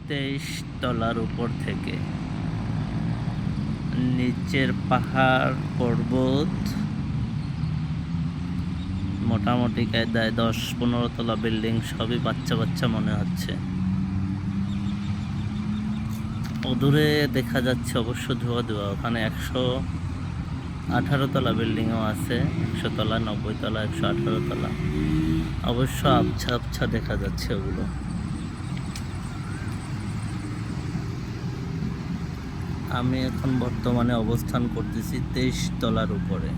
23 তলার উপর থেকে নিচের পাহাড় পর্বত মোটামুটি কায়দায় 10-15 তলা বিল্ডিং সবই বাচ্চা বাচ্চা মনে হচ্ছে। অদূরে দেখা যাচ্ছে অবশ্য ধোয়া ধোয়া, ওখানে 118 তলা বিল্ডিংও আছে, 100 তলা, 90 তলা, 118 তলা, অবশ্য আবছা আবছা দেখা যাচ্ছে ওগুলো। আমি এখন বর্তমানে অবস্থান করতেছি 23 তলার উপরে।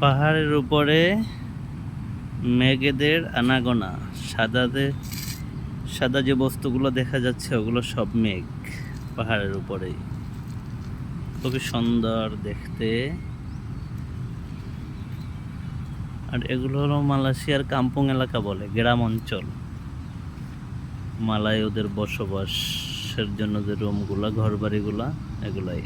পাহাড়ের উপরে মেঘেদের আনাগোনা, সাদা যে বস্তুগুলো দেখা যাচ্ছে ওগুলো সব মেঘ পাহাড়ের উপরেই। খুবই সুন্দর দেখতে। আর এগুলো হলো মালয়েশিয়ার কাম্পুং এলাকা বলে, গ্রাম অঞ্চল। মালয় ওদের বসবাসের জন্য যে রুমগুলা, ঘর বাড়িগুলা, এগুলাই।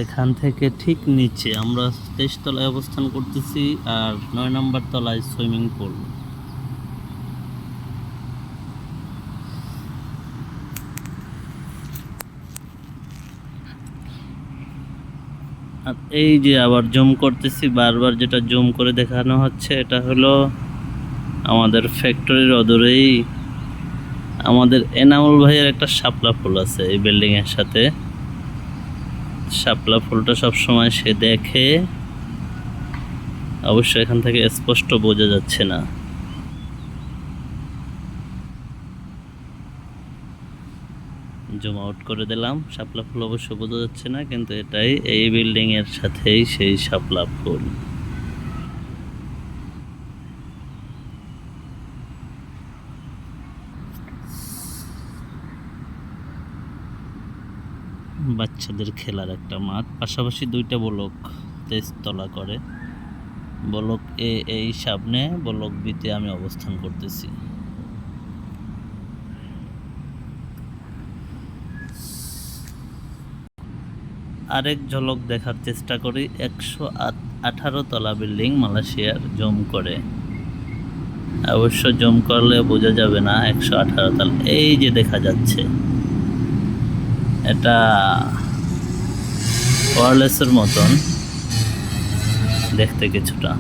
এখান থেকে ঠিক নিচে আমরা 23 তলায় অবস্থান করতেছি, আর 9 নম্বর তলায় সুইমিং পুল। আর এই যে আবার জুম করতেছি, বারবার যেটা জুম করে দেখানো হচ্ছে, এটা হলো আমাদের ফ্যাক্টরির অদূরেই আমাদের এনামুল ভাইয়ের একটা শাপলা ফুল আছে এই বিল্ডিং এর সাথে। শাপলা ফুলটা সবসময় সে দেখে, অবশ্য এখান থেকে স্পষ্ট বোঝা যাচ্ছে না। জুম আউট করে দিলাম, শাপলা ফুল অবশ্য বোঝা যাচ্ছে না, কিন্তু এটাই এই বিল্ডিং এর সাথেই সেই শাপলা ফুল। বাচ্চাদের খেলার একটা মাঠ, পাশাপাশি 2টা ব্লক 23 তলা করে। ব্লক এ এই সামনে, ব্লক বিতে আমি অবস্থান করতেছি। আরেক ঝলক দেখার চেষ্টা করি। 118 তলা বিল্ডিং মালয়েশিয়ার, জুম করে। অবশ্য জুম করলে বোঝা যাবে না 118 তলা। এই যে দেখা যাচ্ছে, এটা ওয়ারলেসের মতন দেখতে কিছুটা।